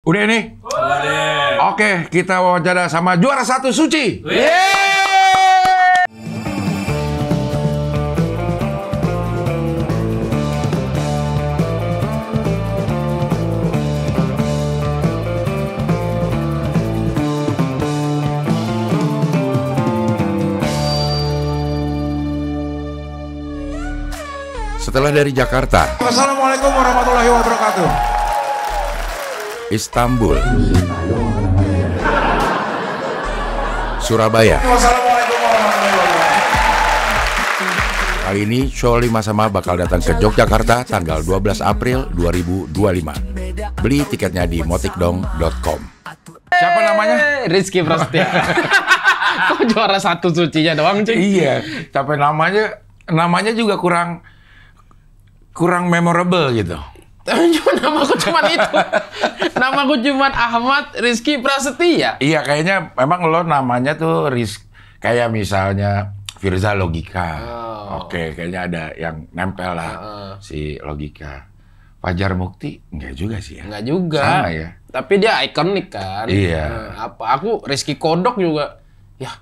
Udah ini? Udah. Oke, kita wawancara sama juara satu Suci. Setelah dari Jakarta, Assalamualaikum warahmatullahi wabarakatuh. Istanbul, Surabaya. Wassalamualaikum warahmatullahi wabarakatuh. Kali ini show 5 sama bakal datang ke Yogyakarta tanggal 12 April 2025. Beli tiketnya di motikdong.com. Siapa namanya? Rizky Prasetya. Kok juara satu Sucinya doang, Cing? Iya, tapi namanya juga kurang memorable gitu. Namaku cuma itu. Namaku cuma Ahmad Rizky Prasetya. Iya, kayaknya memang lo namanya tuh kayak misalnya Firza Logika. Oke, kayaknya ada yang nempel lah si Logika. Fajar Mukti enggak juga sih ya? Enggak juga. Sama ya. Tapi dia ikonik kan. Iya. Aku Rizky Kodok juga. Ya,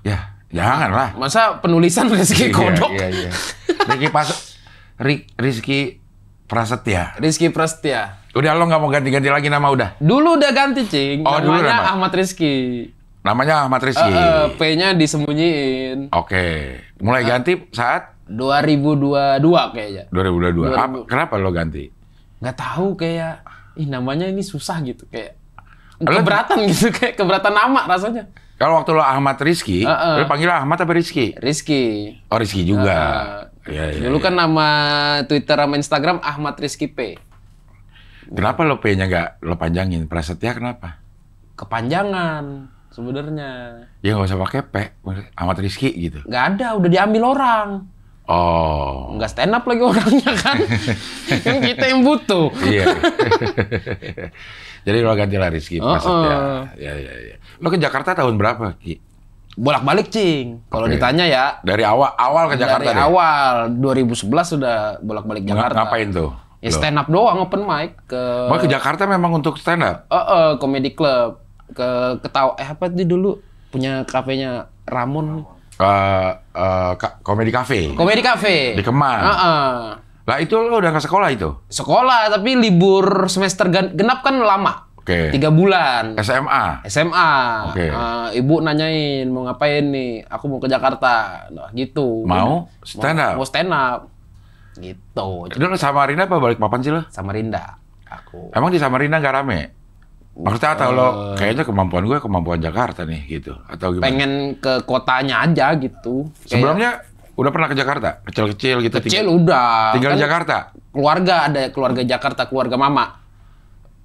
jangan lah. Masa penulisan Rizky Kodok? Iya. Rizky Prasetya. Rizky Prasetya. Udah, lo nggak mau ganti-ganti lagi nama udah? Dulu udah ganti, Cing. Oh, dulu namanya nama? Ahmad Rizky. Namanya Ahmad Rizky. P-nya disembunyiin. Oke. Mulai ganti saat? 2022 kayaknya. 2022. Kenapa lo ganti? Nggak tahu, kayak namanya ini susah gitu, kayak keberatan gitu, kayak keberatan nama rasanya. Kalau waktu lo Ahmad Rizky, lo panggil Ahmad apa Rizky? Rizky. Oh, Rizky juga. Iya. Dulu kan nama Twitter sama Instagram Ahmad Rizky P. Kenapa lo P-nya nggak lo panjangin? Prasetya kenapa? Kepanjangan sebenarnya. Ya nggak usah pakai P, Ahmad Rizky gitu. Nggak ada, udah diambil orang. Oh. Nggak stand up lagi orangnya kan. Kan kita yang butuh. Iya. Jadi lo gantilah Rizky Prasetya. Iya. Lo ke Jakarta tahun berapa, Ki? Bolak-balik, Cing. Kalau Oke. ditanya ya. Dari awal ke Jakarta Dari deh? awal 2011 sudah bolak-balik Jakarta. Ngapain tuh? Ya lo? stand up doang, open mic Mau ke Jakarta memang untuk stand up? comedy club. Ketawa apa sih dulu punya kafenya Ramon. Comedy Cafe. Comedy cafe. Di Kemang. Lah itu lo udah ke sekolah itu? Sekolah, tapi libur semester genap kan lama. Oke. 3 bulan. SMA. SMA. Oke. Ibu nanyain mau ngapain nih? Aku mau ke Jakarta. Nah, gitu. Mau stand up? Mau stand up. Gitu. Lo Samarinda apa Balikpapan sih lo? Samarinda. Aku. Emang di Samarinda nggak rame? Maksudnya atau lo kayaknya kemampuan gue kemampuan Jakarta nih gitu atau gimana? Pengen ke kotanya aja gitu. Sebelumnya udah pernah ke Jakarta? Kecil-kecil gitu? Kecil udah. Tinggal di Kan Jakarta? Keluarga, ada keluarga Jakarta, keluarga mama.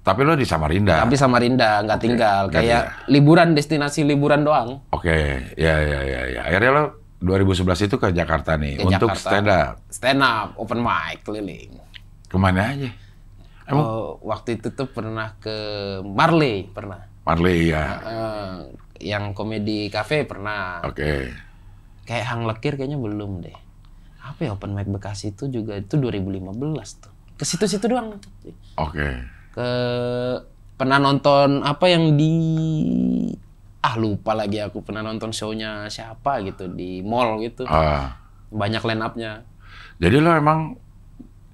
Tapi lo di Samarinda? Tapi Samarinda, nggak tinggal. nggak Kayak liburan, destinasi liburan doang. Oke, ya. Akhirnya lo 2011 itu ke Jakarta nih Ke untuk Jakarta. stand up. Stand up, open mic, keliling. Kemana aja? Waktu itu tuh pernah ke Marley, pernah. Marley ya. Yang komedi cafe pernah. Oke. Kayak Hang Lekir kayaknya belum deh. Apa ya, open mic Bekasi itu juga itu 2015 tuh. Ke situ-situ doang. Oke. Pernah nonton apa yang di lupa lagi aku, pernah nonton show-nya siapa gitu di mall gitu. Banyak line up-nya. Jadi lo emang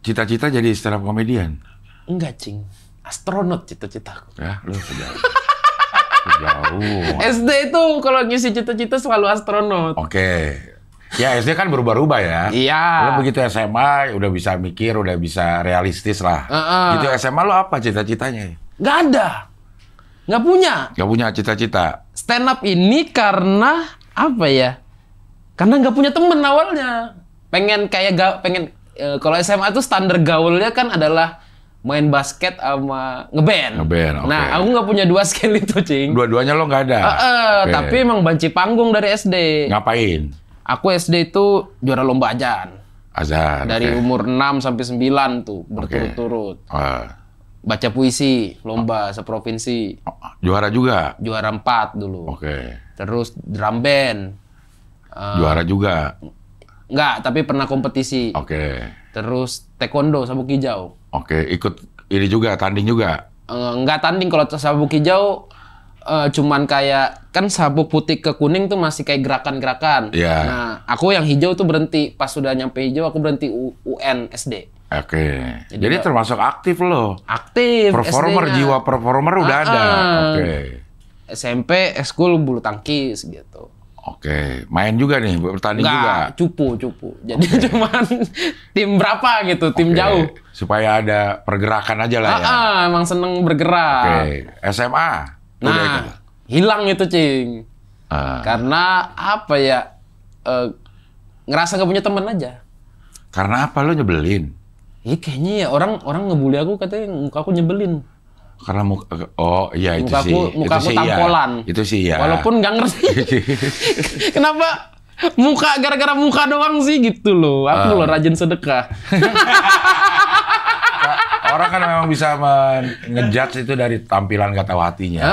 cita-cita jadi stand up comedian? Enggak, Cing. Astronot cita-citaku. Ya, lo sejauh. SD itu kalau ngisi cita-cita selalu astronot. Oke. Ya SD kan berubah-ubah ya. Iya. Lo begitu SMA udah bisa mikir, udah bisa realistis lah. Gitu SMA lo apa cita-citanya? Nggak ada. Nggak punya. Gak punya cita-cita? Stand up ini karena apa ya? Karena nggak punya temen awalnya. Pengen kalau SMA tuh standar gaulnya kan adalah main basket sama ngeband. Ngeband, oke. Nah, aku nggak punya 2 skill itu, Cing. Dua-duanya lo nggak ada? Oke. Tapi emang banci panggung dari SD. Ngapain? Aku SD itu juara lomba ajan. Azan. Dari oke. umur 6 sampai 9 tuh, berturut-turut. Baca puisi, lomba seprovinsi. Juara juga? Juara 4 dulu. Oke. Terus drum band. Juara juga? Enggak, tapi pernah kompetisi. Oke. Terus taekwondo, sabuk hijau. Oke, ikut ini juga, tanding juga? nggak tanding. Kalau sabuk hijau cuman kayak kan sabuk putih ke kuning tuh masih kayak gerakan-gerakan. Iya. Nah, aku yang hijau tuh berhenti pas sudah nyampe hijau, aku berhenti UN SD. Oke. Jadi termasuk aktif lo. Aktif. Performer, SD-nya. jiwa performer udah ada. Oke. SMP, eskul bulu tangkis gitu. Oke. Main juga nih, bertanding juga. Enggak, cupu. Jadi cuman tim berapa gitu, tim Oke. jauh. Supaya ada pergerakan aja lah ya. Emang seneng bergerak. Oke. SMA. Udah ikut? Nah, hilang itu, Cing. Ah. Karena apa ya? Ngerasa gak punya teman aja. Karena apa lo nyebelin? Kayaknya ya orang ngebully aku katanya muka aku nyebelin. Karena iya itu sih. Muka Itu aku sih tampolan. Iya. Itu sih ya. Walaupun nggak ngerti. Kenapa gara-gara muka doang sih gitu loh. Aku loh rajin sedekah. Orang kan memang bisa ngejudge itu dari tampilan gak tahu hatinya.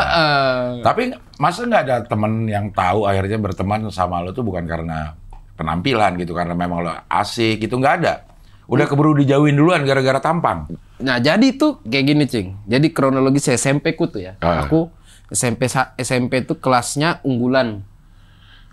Tapi masa nggak ada temen yang tahu akhirnya berteman sama lo tuh bukan karena penampilan gitu, karena memang lo asik gitu, nggak ada. Udah keburu dijauhin duluan gara-gara tampang. Nah, jadi tuh kayak gini, Cing. Jadi kronologis SMP ku tuh ya. Aku SMP tuh kelasnya unggulan.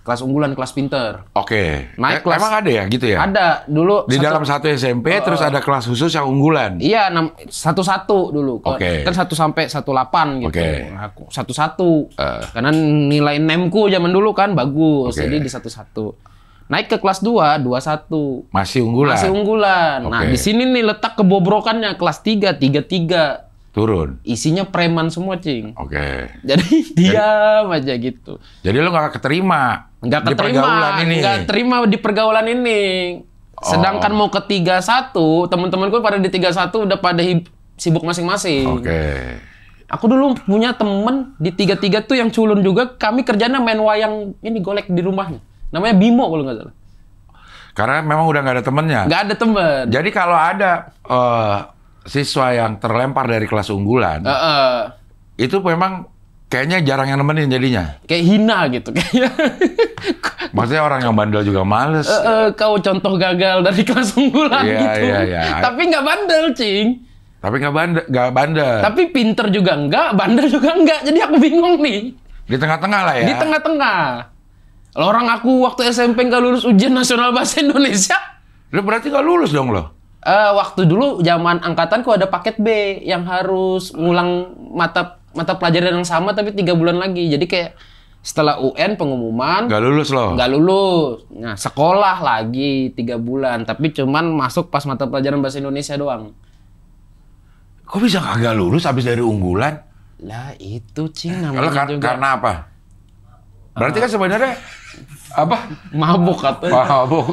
Kelas unggulan, kelas pinter. Oke. Naik kelas. Emang ada ya gitu ya? Ada dulu. Di dalam satu SMP terus ada kelas khusus yang unggulan. Iya, 1-1 dulu. Oke. Kan 1 sampai 18 gitu. Oke. Aku 1-1. Karena nilai NEM-ku zaman dulu kan bagus. Oke. Jadi di 1-1. Naik ke kelas 2, 2-1. Masih unggulan. Masih unggulan. Nah, Oke. di sini nih letak kebobrokannya kelas 3, 3-3. Turun. Isinya preman semua, Cing. Oke. Jadi diam aja gitu. Jadi lo nggak keterima. Nggak di pergaulan ini. nggak terima di pergaulan ini. Sedangkan mau ke 3-1, teman-temanku pada di 3-1 udah pada sibuk masing-masing. Oke. Aku dulu punya temen di 3-3 tuh yang culun juga. Kami kerjanya main wayang ini golek di rumahnya. Namanya Bimo kalau nggak salah. Karena memang udah nggak ada temennya. Nggak ada temen. Jadi kalau ada siswa yang terlempar dari kelas unggulan, itu memang kayaknya jarang yang nemenin jadinya. Kayak hina gitu. Kayaknya. Maksudnya orang yang bandel juga males. Kau contoh gagal dari kelas unggulan Iya, gitu. iya. Tapi nggak bandel, Cing. Tapi nggak bandel. Tapi pinter juga enggak, bandel juga enggak. Jadi aku bingung nih. Di tengah-tengah lah ya. Di tengah-tengah. Lah, orang aku waktu SMP nggak lulus ujian nasional bahasa Indonesia. Lu berarti nggak lulus dong lo? Waktu dulu zaman angkatanku ada paket B yang harus ngulang mata pelajaran yang sama tapi 3 bulan lagi. Jadi kayak setelah UN pengumuman Nggak lulus lo? nggak lulus. Nah, sekolah lagi 3 bulan tapi cuman masuk pas mata pelajaran bahasa Indonesia doang. Kok bisa kagak lulus habis dari unggulan? Lah itu, Cing, Kalau namanya juga karena apa? Berarti kan sebenarnya apa? mabuk katanya. Mabuk.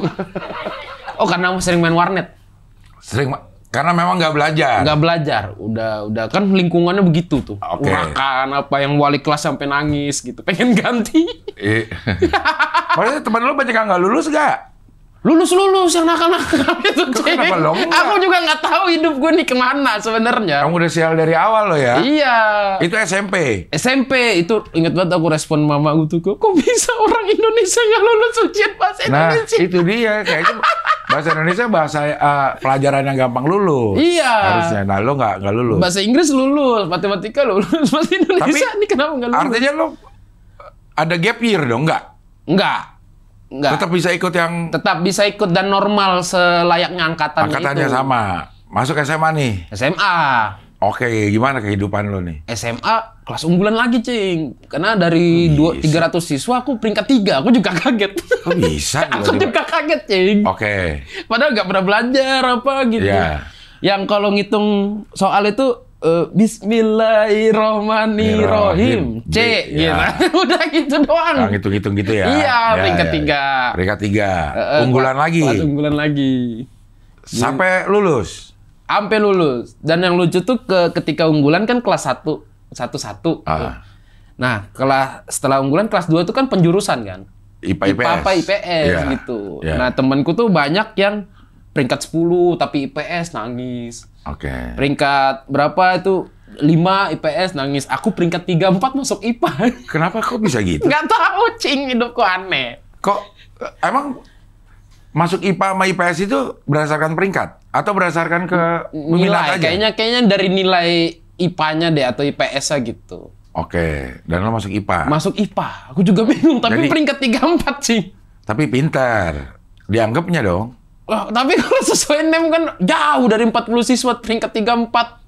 Oh, karena sering main warnet. Karena memang nggak belajar. Nggak belajar, udah kan lingkungannya begitu tuh. Oke. Urakan apa yang wali kelas sampai nangis gitu, pengen ganti. Maksudnya teman lu banyak yang nggak lulus nggak? Lulus yang nakal-nakal itu, Cing. Kenapa lo enggak? Aku juga nggak tahu hidup gue nih kemana sebenarnya. Kamu udah sial dari awal lo ya? Iya. Itu SMP. SMP itu ingat banget aku respon mama gue tuh, kok bisa orang Indonesia nggak lulus ujian bahasa Nah, Indonesia? itu dia kayaknya bahasa Indonesia bahasa pelajaran yang gampang lulus. Iya. Harusnya. Nah, lo nggak lulus. Bahasa Inggris lulus, matematika lulus, bahasa Indonesia Tapi, nih kenapa nggak lulus? Artinya lo ada gap year dong, nggak? Enggak. Tetap bisa ikut yang Tetap bisa ikut dan normal selayaknya angkatannya angkatannya itu. sama. Masuk SMA nih. SMA. Oke, gimana kehidupan lo nih? SMA kelas unggulan lagi, Cing. Karena dari 300 siswa aku peringkat 3. Aku juga kaget. Kok bisa? Aku tiba-tiba? juga kaget, Cing. Oke. Padahal nggak pernah belajar apa gitu. Iya. Yang kalau ngitung soal itu Bismillahirrohmanirrohim. C, Iya. gitu. Udah gitu doang. Ngitung-ngitung gitu ya? Iya, Ya, peringkat ya. 3. Peringkat 3. Unggulan lagi. Kelas unggulan lagi. Sampai lulus. Sampai lulus. Dan yang lucu tuh ketika unggulan kan kelas 1. 1-1. Nah, setelah unggulan kelas 2 tuh kan penjurusan kan. IPA IPS. apa IPS Iya, gitu. iya. Nah, temanku tuh banyak yang peringkat 10 tapi IPS nangis. Oke. Peringkat berapa itu 5 IPS nangis. Aku peringkat 3-4 masuk IPA. Kenapa kok bisa gitu? Nggak tahu, Cing, hidupku aneh. Kok emang masuk IPA sama IPS itu berdasarkan peringkat atau berdasarkan ke minat Nilai aja? kayaknya dari nilai IPA-nya deh atau IPS-nya gitu. Oke, dan lo masuk IPA. Masuk IPA. Aku juga bingung, tapi Jadi- peringkat 34 sih. Tapi pintar. Dianggapnya dong. Loh, tapi kalau sesuai NEM kan jauh dari 40 siswa peringkat 34.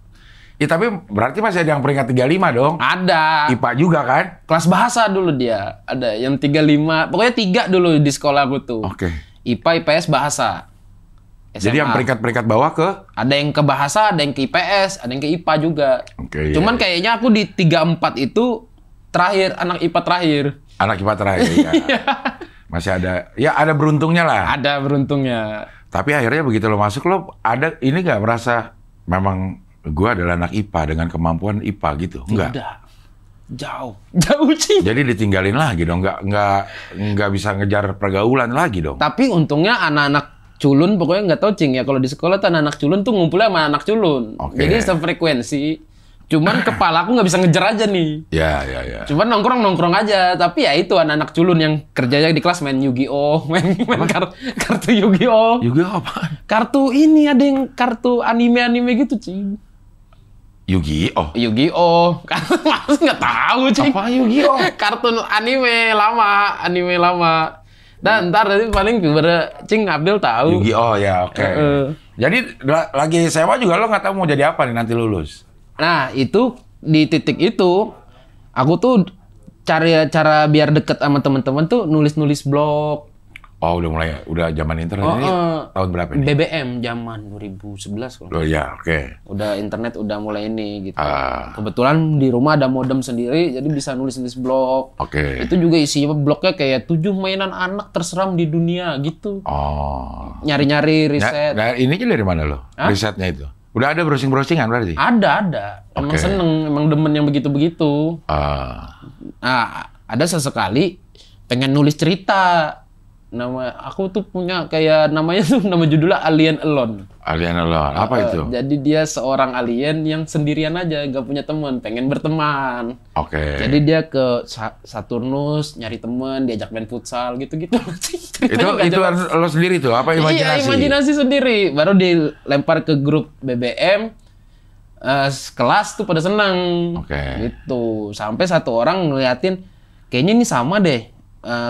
Ya tapi berarti masih ada yang peringkat 35 dong. Ada. IPA juga kan? Kelas bahasa dulu dia. Ada yang 35. Pokoknya 3 dulu di sekolah aku tuh. Oke. IPA, IPS, bahasa. Jadi yang SMA. peringkat-peringkat bawah ke Ada yang ke bahasa, ada yang ke IPS, ada yang ke IPA juga. Oke, iya, Cuman iya. kayaknya aku di 34 itu terakhir, anak IPA terakhir. anak IPA terakhir ya. Masih ada, ya ada beruntungnya lah. Ada beruntungnya. Tapi akhirnya begitu lo masuk lo ada ini nggak merasa memang gua adalah anak IPA dengan kemampuan IPA gitu? Enggak. Udah. Jauh. Jauh sih. Jadi ditinggalin lagi dong, nggak bisa ngejar pergaulan lagi dong. Tapi untungnya anak-anak culun, pokoknya nggak tahu Cing ya, kalau di sekolah tuh anak-anak culun tuh ngumpulnya sama anak culun. Oke. Jadi sefrekuensi. Cuman kepala aku nggak bisa ngejar aja nih. Ya. Cuman nongkrong aja. Tapi ya itu anak-anak culun yang kerjanya di kelas main Yu-Gi-Oh, main kartu Yu-Gi-Oh. Yu-Gi-Oh apa? Kartu ini ada yang kartu anime-anime gitu, Cing. Yu-Gi-Oh. Yu-Gi-Oh. Mas nggak tahu, Cing. Apa Yu-Gi-Oh? Kartun anime lama. Dan ntar nanti paling Cing Abdul tahu. Yu-Gi-Oh ya, oke. Jadi lagi sewa juga lo nggak tahu mau jadi apa nih nanti lulus. Nah, itu di titik itu aku tuh cari cara biar deket sama teman-teman tuh nulis-nulis blog. Oh, udah zaman internet ini tahun berapa nih? BBM zaman 2011 kalau. Oh ya, oke. Udah internet udah mulai ini gitu. Ah. Kebetulan di rumah ada modem sendiri jadi bisa nulis-nulis blog. Oke. Itu juga isinya blognya kayak 7 mainan anak terseram di dunia gitu. Oh. Nyari-nyari riset. Nah, ininya dari mana lo? Hah? Risetnya itu. Udah ada browsing-browsingan berarti? Ada. Emang Oke. seneng, emang demen yang begitu-begitu. Ah. Nah, ada sesekali pengen nulis cerita. Aku tuh punya kayak namanya tuh nama judulnya Alien Alone. Alien Alone. Apa itu? Jadi dia seorang alien yang sendirian aja, gak punya teman, pengen berteman. Oke. Jadi dia ke Saturnus nyari teman, diajak main futsal gitu-gitu. Itu lo sendiri tuh? Apa imajinasi? Iya, imajinasi sendiri. Baru dilempar ke grup BBM. Kelas tuh pada senang. Oke. Gitu. Sampai satu orang ngeliatin, kayaknya ini sama deh.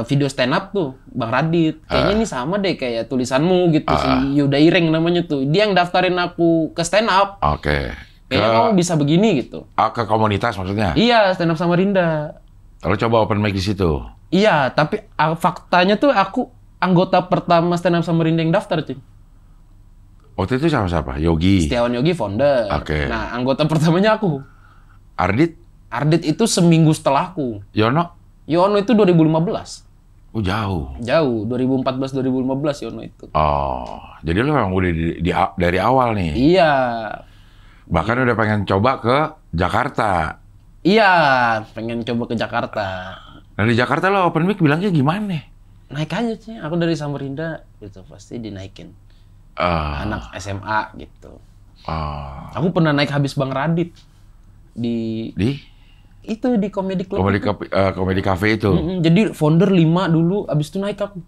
Video stand up tuh, Bang Radit. Kayaknya ini sama deh kayak tulisanmu gitu. Si Yuda Ireng namanya tuh. Dia yang daftarin aku ke stand up. Oke. Kayaknya kamu bisa begini gitu. Ke komunitas maksudnya? Iya, stand up Samarinda. Lo coba open mic di situ? Iya, tapi faktanya tuh aku anggota pertama stand up Samarinda yang daftar, Cing. Waktu itu siapa? Yogi? Setiawan Yogi founder. Oke. Nah, anggota pertamanya aku. Ardit? Ardit itu seminggu setelahku. Yono? Yono itu 2015. Oh jauh. Jauh, 2014-2015 Yono itu. Oh, jadi lo memang udah dari awal nih? Iya. Bahkan udah pengen coba ke Jakarta? Iya, pengen coba ke Jakarta. Nah di Jakarta lo open mic bilangnya gimana? Naik aja sih, aku dari Samarinda gitu, pasti dinaikin. Anak SMA gitu. Aku pernah naik habis Bang Radit. Di Comedy Club. Komedi cafe itu? Jadi founder 5 dulu, abis itu naik aku.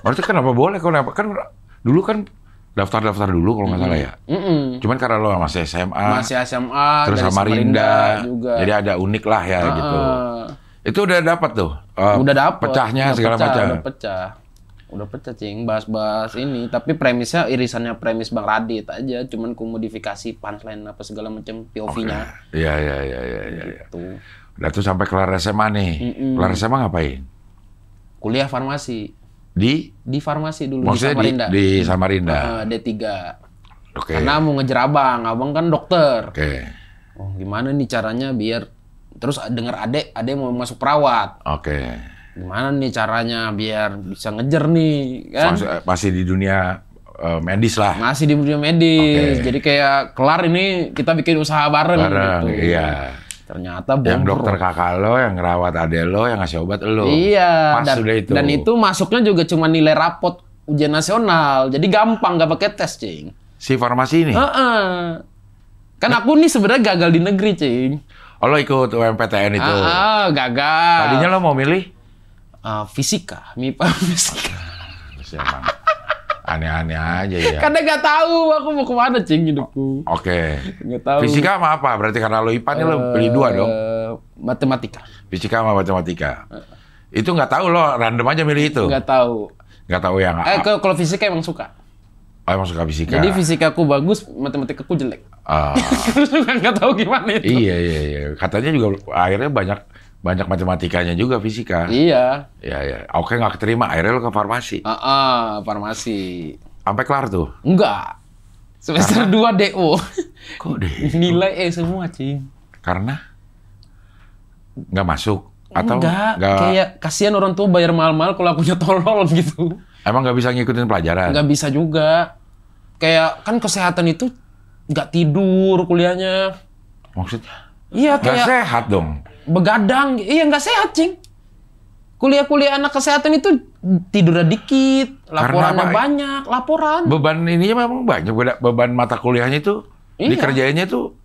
Berarti kenapa boleh? Kan dulu kan daftar dulu kalau nggak salah ya. Cuman karena lo masih SMA, Masih SMA, terus dari Samarinda juga. jadi ada unik lah ya gitu. Itu udah dapat tuh, Udah dapet. pecahnya Udah segala pecah, macam. Udah pecah, Cing. Bahas-bahas ini. Tapi premisnya irisannya premis Bang Radit aja. Cuman ku modifikasi punchline apa segala macam POV-nya. Iya. Gitu. Udah tuh sampai kelar SMA nih. Kelar SMA ngapain? Kuliah farmasi. Di Farmasi dulu maksudnya di di Samarinda. Samarinda. D3. Oke. Karena mau ngejar abang kan dokter. Oke. Oh, gimana nih caranya biar terus denger adek mau masuk perawat. Oke. Gimana nih caranya biar bisa ngejar nih, kan? Masih di dunia medis lah. Masih di dunia medis. Oke. Jadi kayak kelar ini kita bikin usaha bareng gitu. Iya. Ternyata Yang bobrok. dokter kakak lo, yang ngerawat adek lo, yang ngasih obat lo. Iya. Pas sudah itu. Dan itu masuknya juga cuma nilai rapot ujian nasional. Jadi gampang, gak pakai tes, Cing. Si farmasi ini? Kan aku nih sebenarnya gagal di negeri, Cing. Oh, lo ikut UMPTN itu? Gagal. Tadinya lo mau milih? Fisika, MIPA fisika. Emang. Aneh-aneh aja ya. Karena nggak tahu aku mau kemana cing hidupku. Oke. Nggak tahu. Fisika sama apa? Berarti karena lo IPA nih lo pilih 2 dong. Matematika. Fisika sama matematika. Itu nggak tahu lo, random aja milih itu. Nggak tahu. Nggak tahu yang Kalau fisika emang suka. Oh, emang suka fisika. Jadi fisikaku bagus, matematikaku jelek. Ah. Terus juga nggak tahu gimana itu. Iya. Katanya juga akhirnya banyak matematikanya juga fisika. Iya. Iya. Oke, nggak keterima. Akhirnya lo ke farmasi. Farmasi. Sampai kelar tuh. Enggak. Semester 2 DO. Kok deh? Nilai semua, cing. Karena nggak masuk atau Enggak, kayak kasihan orang tua bayar mahal-mahal kalau akunya tolol gitu. emang nggak bisa ngikutin pelajaran? Nggak bisa juga. Kayak kan kesehatan itu nggak tidur kuliahnya. Maksudnya? Iya Nggak kayak sehat dong. begadang. Iya nggak sehat, cing. Kuliah-kuliah anak kesehatan itu tidurnya dikit, laporannya apa? banyak, laporan. Beban ininya memang banyak. Beban mata kuliahnya itu Iya. dikerjainnya tuh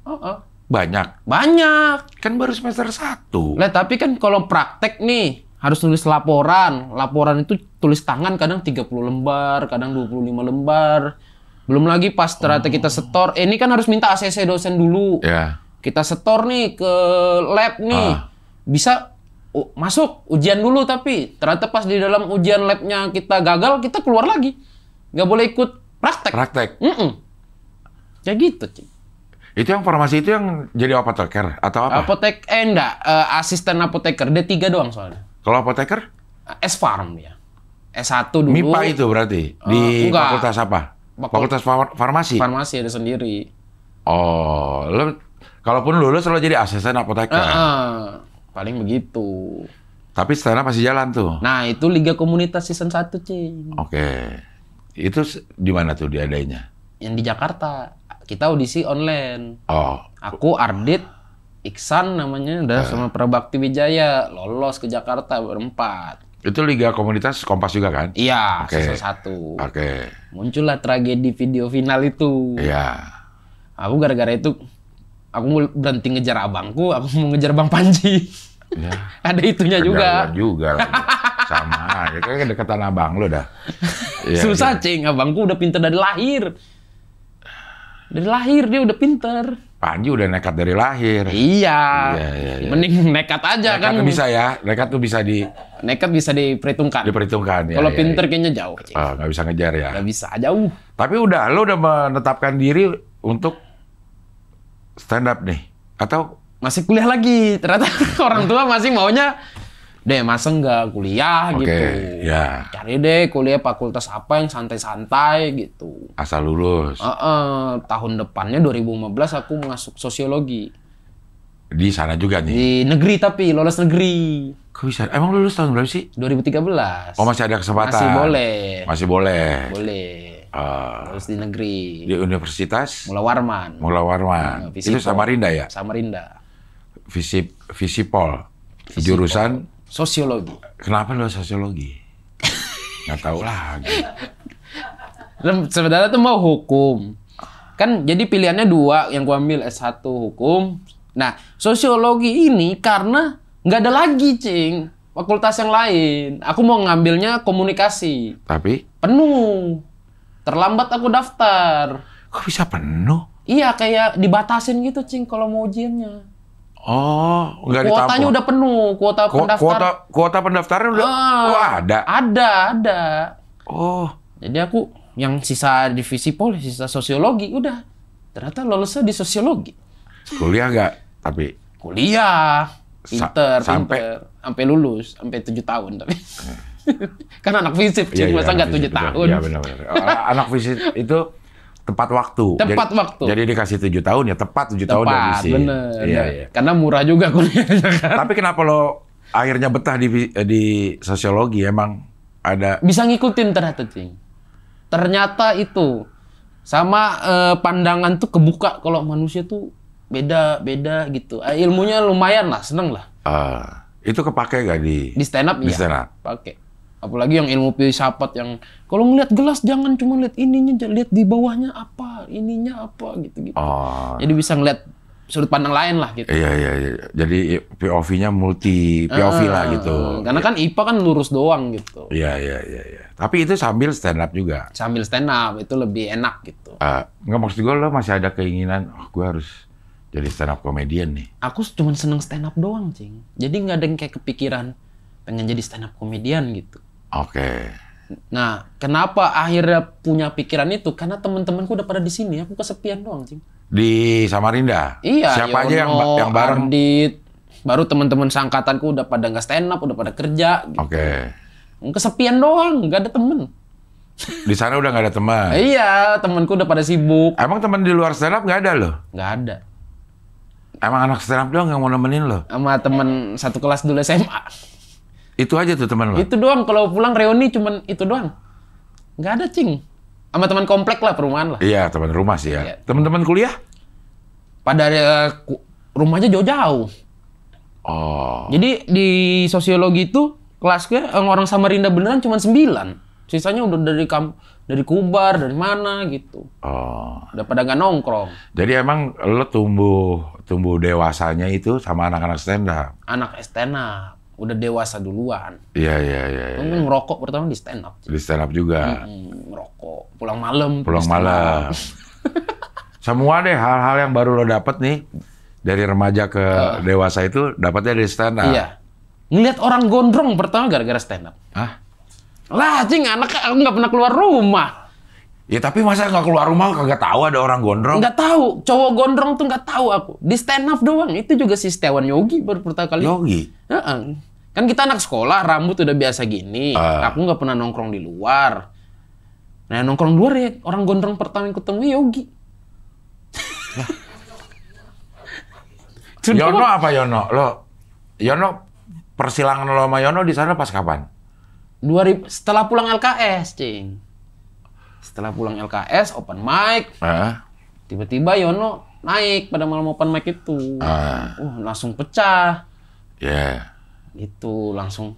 banyak. Banyak. Kan baru semester 1. Lah tapi kan kalau praktek nih harus tulis laporan. Laporan itu tulis tangan kadang 30 lembar, kadang 25 lembar. Belum lagi pas ternyata kita setor, ini kan harus minta ACC dosen dulu. Ya. Kita setor nih ke lab nih. Bisa masuk ujian dulu tapi ternyata pas di dalam ujian labnya kita gagal, kita keluar lagi. Nggak boleh ikut praktek. Praktek. Kayak gitu, Cing. Itu yang farmasi itu yang jadi apoteker atau apa? Enggak, asisten apoteker D3 doang soalnya. Kalau apoteker? S-Farm ya. S1 dulu. MIPA itu berarti di enggak. fakultas apa? Fakultas farmasi. Farmasi ada sendiri. Oh, lo kalaupun lulus lo jadi asisten apoteker. Paling begitu. Tapi stand up masih jalan tuh. Nah, itu Liga Komunitas season 1, Cing. Oke. Itu di mana tuh diadainya? Yang di Jakarta. Kita audisi online. Oh, Aku, Ardit, Iksan namanya, udah sama Prabakti Wijaya. Lolos ke Jakarta berempat. itu Liga Komunitas Kompas juga kan? Iya, Oke. season 1. Oke. Muncullah tragedi video final itu. Iya. Aku gara-gara itu, aku mau berhenti ngejar abangku, aku mau ngejar Bang Panji. Ya. Ada itunya juga. Kejauhan juga lagi. Sama aja. Kayak kedekatan abang lo dah. Iya, Susah, iya. Cing. Abangku udah pinter dari lahir. Dari lahir dia udah pinter. Panji udah nekat dari lahir. Iya. Iya. Mending nekat aja Nekat kan. tuh bisa ya. Nekat tuh bisa Nekat bisa diperhitungkan. diperhitungkan. Ya, Kalau ya, pinter ya. kayaknya jauh, Cing. Nggak bisa ngejar ya. Nggak bisa, jauh. Tapi lo udah menetapkan diri untuk stand up nih? Atau Masih kuliah lagi. Ternyata orang tua masih maunya, deh masa nggak kuliah Oke, gitu. ya. Cari deh kuliah fakultas apa yang santai-santai gitu. asal lulus? Tahun depannya 2015 aku masuk sosiologi. Di sana juga nih? Di negeri tapi, lolos negeri. Kok bisa? Emang lulus tahun berapa sih? 2013. Oh, masih ada kesempatan? Masih boleh. Masih boleh? Boleh. Lulus di negeri. Di Universitas? Mula Warman. Mula Warman. Visipol. Itu Samarinda ya? Samarinda. Visipol. Jurusan? Sosiologi. Kenapa lo sosiologi? Nggak tahu lagi. Dan sebenarnya tuh mau hukum. Kan jadi pilihannya 2, yang gua ambil S1 hukum. Nah, sosiologi ini karena nggak ada lagi, Cing, fakultas yang lain. Aku mau ngambilnya komunikasi. Tapi? Penuh. Terlambat aku daftar. Kok bisa penuh? Iya, kayak dibatasin gitu, Cing, kalau mau ujiannya. Oh, nggak ditampung? Kuotanya udah penuh, kuota pendaftar. Kuota pendaftaran udah? Oh, ada? Ada. Oh. Jadi aku yang sisa divisi pol, sisa sosiologi, udah. Ternyata lolosnya di sosiologi. Kuliah nggak? Tapi? Kuliah. Pinter. Sampai Lulus. Sampai 7 tahun tapi. Kan anak fisip, Cing, masa nggak 7 tahun. Iya, benar. Anak fisip itu tepat waktu. Tepat waktu. Jadi dikasih 7 tahun ya tepat 7 tahun dari Tepat, fisip. bener. Iya. Karena murah juga kuliahnya kan. Tapi kenapa lo akhirnya betah di sosiologi? Emang ada? Bisa ngikutin ternyata, Cing. Ternyata itu sama pandangan tuh kebuka kalau manusia tuh beda gitu. Ilmunya lumayan lah, seneng lah. Itu kepake gak Di stand up Di ya. stand up. Pakai. Apalagi yang ilmu filsafat yang kalau ngeliat gelas jangan cuma lihat ininya, lihat di bawahnya apa, ininya apa gitu. Oh. Jadi bisa ngeliat sudut pandang lain lah gitu. Iya. Jadi POV-nya multi POV lah gitu. Karena kan IPA kan lurus doang gitu. Iya. Tapi itu sambil stand up juga. Sambil stand up itu lebih enak gitu. Nggak, maksud gue lo masih ada keinginan, gue harus jadi stand up comedian nih. Aku cuma seneng stand up doang, Cing. Jadi nggak ada yang kayak kepikiran pengen jadi stand up comedian gitu. Oke. Nah, kenapa akhirnya punya pikiran itu? Karena teman-temanku udah pada di sini, aku kesepian doang, Cing. Di Samarinda? Iya, Siapa Yono, aja yang bareng? Ardit, baru teman-teman seangkatanku udah pada nggak stand up, udah pada kerja. Gitu. Oke. Kesepian doang, nggak ada temen. Di sana udah nggak ada teman? Iya, temanku udah pada sibuk. Emang teman di luar stand up nggak ada loh? Nggak ada. Emang anak stand up doang yang mau nemenin lo? Sama temen satu kelas dulu SMA. Itu aja tuh teman lo? Itu doang, kalau pulang reuni cuman itu doang. Nggak ada, Cing. Sama teman komplek lah, perumahan lah. Iya, teman rumah sih ya. Iya. Teman-teman kuliah? Pada rumahnya jauh-jauh. Oh. Jadi di sosiologi itu kelasnya orang Samarinda beneran cuma 9. Sisanya udah dari Kubar, dari mana gitu. Oh. Udah pada nggak nongkrong. Jadi emang lo tumbuh dewasanya itu sama anak-anak stand up? Anak stand up. Udah dewasa duluan. Iya. Kan ngerokok pertama di stand up. Di stand up juga? Ngerokok. Pulang malam. Pulang malam. Semua deh hal-hal yang baru lo dapet nih dari remaja ke dewasa itu dapatnya dari stand up. Iya. Ngeliat orang gondrong pertama gara-gara stand up. Hah? Lah, Cing, anak aku nggak pernah keluar rumah. Ya tapi masa nggak keluar rumah kagak tahu ada orang gondrong? Nggak tahu. Cowok gondrong tuh nggak tahu aku. Di stand up doang. Itu juga si Setiawan Yogi baru pertama kali. Yogi? Kan kita anak sekolah, rambut udah biasa gini. Aku nggak pernah nongkrong di luar. Nah, nongkrong di luar ya orang gondrong pertama yang ketemu Yogi. Yono apa Yono? Yono persilangan lo sama Yono di sana pas kapan? 2000 setelah pulang LKS, Cing. Setelah pulang LKS, open mic. Tiba-tiba Yono naik pada malam open mic itu. Langsung pecah. Yeah. Gitu, langsung.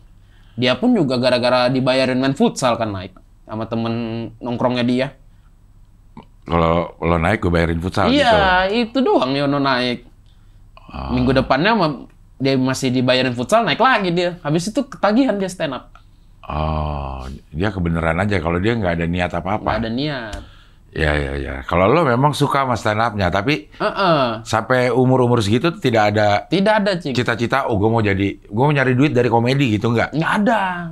Dia pun juga gara-gara dibayarin main futsal kan naik. Sama temen nongkrongnya dia. Kalau lo naik gue bayarin futsal gitu? Iya, itu doang Yono naik. Minggu depannya dia masih dibayarin futsal, naik lagi dia. Habis itu ketagihan dia stand up. Oh, dia kebenaran aja kalau dia nggak ada niat apa-apa. Nggak ada niat. Ya. Kalau lo memang suka sama stand up-nya, tapi sampai umur-umur segitu tidak ada Cing. cita-cita, gue mau nyari duit dari komedi gitu, nggak? Nggak ada.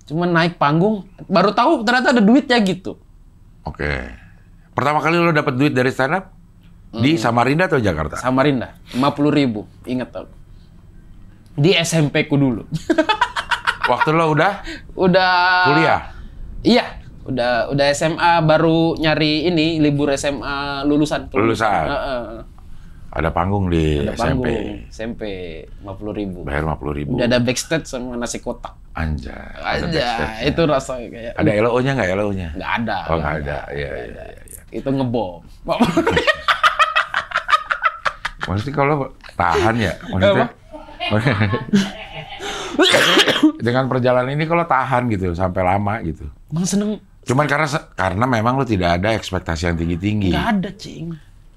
Cuma naik panggung, baru tahu ternyata ada duitnya gitu. Oke. Pertama kali lo dapet duit dari stand up? Di Samarinda atau Jakarta? Samarinda, 50.000. Ingat tau. Di SMP ku dulu. Waktu lo udah kuliah? Iya, udah SMA, baru nyari ini libur SMA lulusan. Lulusan. Ada panggung di ada SMP. Panggung, SMP 50.000. Bayar 50.000. Udah ada backstage sama nasi kotak. Anjay. Itu rasanya kayak. Ada LO-nya nggak LO-nya? Nggak ada. Oh nggak ada. Iya. Itu ngebom. Maksudnya kalau tahan ya, maksudnya. Dengan perjalanan ini kalau tahan gitu sampai lama gitu. Emang seneng. Cuman karena memang lo tidak ada ekspektasi yang tinggi-tinggi. Nggak ada, Cing.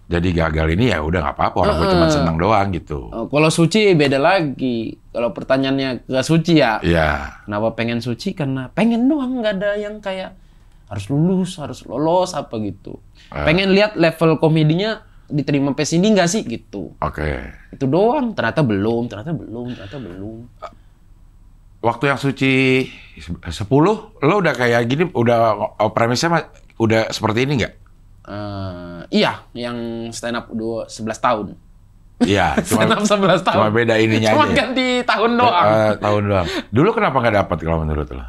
Jadi gagal ini ya udah nggak apa-apa, orang gue cuma seneng doang gitu. Kalau suci beda lagi. Kalau pertanyaannya nggak suci ya. Iya. Kenapa pengen suci? Karena pengen doang, nggak ada yang kayak harus lulus, harus lolos apa gitu. Pengen lihat level komedinya diterima sampai sini nggak sih gitu. Oke. Itu doang. Ternyata belum. Waktu yang suci 10, lo udah kayak gini, udah premisnya udah seperti ini nggak? Iya, yang stand up 11 tahun. Iya, Stand up 11 tahun. Cuma beda ininya Cuma aja. ganti tahun doang. Tahun doang. Dulu kenapa nggak dapat kalau menurut lo?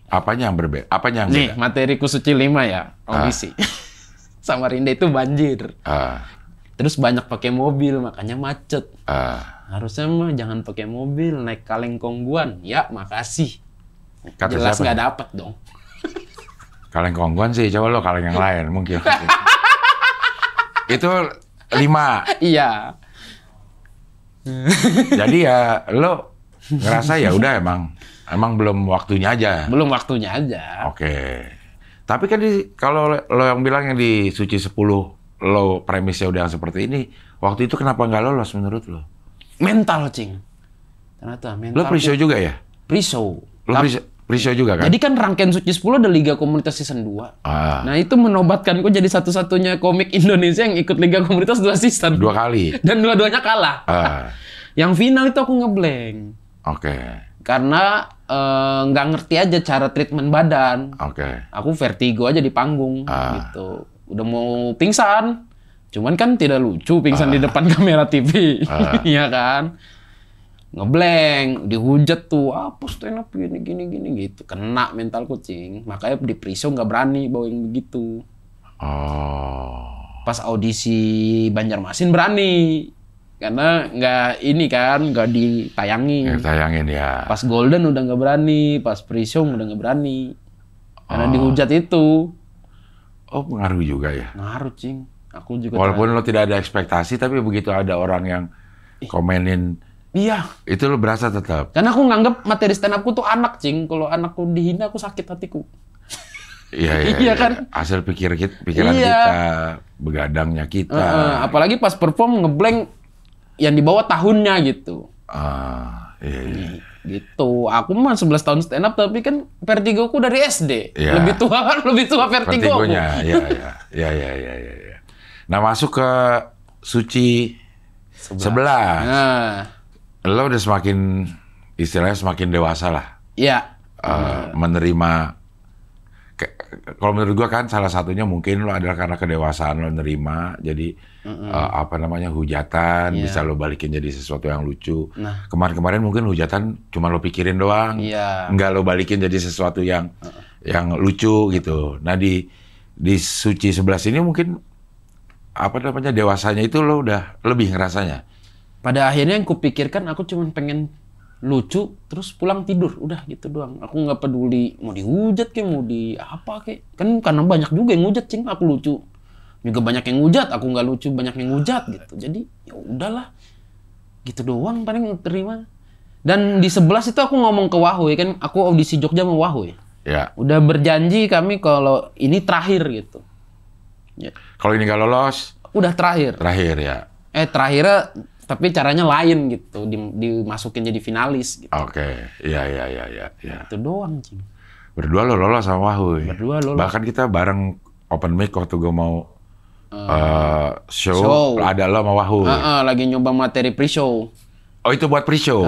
Apanya yang berbeda? Apanya yang Nih, beda? materiku suci 5 ya, audisi. Samarinda itu banjir. Terus banyak pakai mobil, makanya macet. Harusnya mah jangan pakai mobil, naik kaleng kongguan. Ya, makasih. Kata Jelas siapa? nggak dapet dong. Kaleng kongguan sih, coba lo kaleng yang lain mungkin. Itu 5. Iya. Jadi ya lo ngerasa ya udah emang belum waktunya aja. Belum waktunya aja. Oke. Tapi kan kalau lo yang bilang yang di Suci 10 lo premisnya udah seperti ini, Waktu itu kenapa nggak lolos menurut lo? Mental, Cing. Ternyata mental. Lo pre-show juga ya? Pre-show. Lo pre-show juga kan? Jadi kan Rangkaian Suci 10 ada Liga Komunitas Season 2. Nah itu menobatkanku jadi satu-satunya komik Indonesia yang ikut Liga Komunitas 2 season. 2 kali? Dan dua-duanya kalah. Yang final itu aku ngeblank. Oke. Karena nggak ngerti aja cara treatment badan. Oke. Aku vertigo aja di panggung gitu. Udah mau pingsan. Cuman kan tidak lucu pingsan di depan kamera TV. Iya kan? Ngeblank, dihujat tuh, apa stand up gini gitu. Kena mental kucing. Makanya di pre-show nggak berani bawa yang begitu. Pas audisi Banjarmasin berani. Karena nggak ditayangin. Ditayangin ya. Pas Golden udah nggak berani, pas pre-show udah nggak berani. Karena dihujat itu. Oh, pengaruh juga ya? Ngaruh, Cing. Aku juga walaupun lo tidak ada ekspektasi, tapi begitu ada orang yang komenin, iya. Itu lo berasa tetap. Karena aku nganggep materi stand up-ku tuh anak, Cing. Kalau anakku dihina, aku sakit hatiku. Iya kan? Hasil pikiran kita, begadangnya kita. Apalagi pas perform ngeblank yang di bawah tahunnya gitu. Iya. Gitu. Aku mah 11 tahun stand up, tapi kan vertigoku dari SD. Iya. Lebih tua vertigoku. Vertigonya, iya. Nah, masuk ke Suci 11. Nah. Lo udah istilahnya semakin dewasa lah. Iya. Menerima, kalau menurut gua kan salah satunya mungkin lo adalah karena kedewasaan lo nerima, jadi hujatan bisa lo balikin jadi sesuatu yang lucu. Nah. Kemarin mungkin hujatan cuma lo pikirin doang, nggak lo balikin jadi sesuatu yang lucu gitu. Nah di Suci 11 ini mungkin dewasanya itu lo udah lebih ngerasanya. Pada akhirnya yang kupikirkan aku cuma pengen lucu terus pulang tidur, udah gitu doang. Aku nggak peduli mau dihujat kayak mau di apa kayak, kan karena banyak juga yang ngujat, Cing. Aku lucu juga banyak yang ngujat, aku nggak lucu banyak yang ngujat gitu. Jadi ya udahlah gitu doang paling terima. Dan di 11 itu aku ngomong ke Wahoy, kan aku audisi Jogja sama Wahoy. Ya. Udah berjanji kami kalau ini terakhir gitu. Ya. Kalau ini nggak lolos, udah terakhir. Terakhir ya. Terakhirnya tapi caranya lain gitu, dimasukin jadi finalis gitu. Oke. Iya. Itu doang, Cing. Berdua lo lolos sama Wahoy. Berdua lolos. Bahkan kita bareng open mic waktu gue mau show, ada lo sama Wahoy. Lagi nyoba materi pre-show. Oh, itu buat pre-show?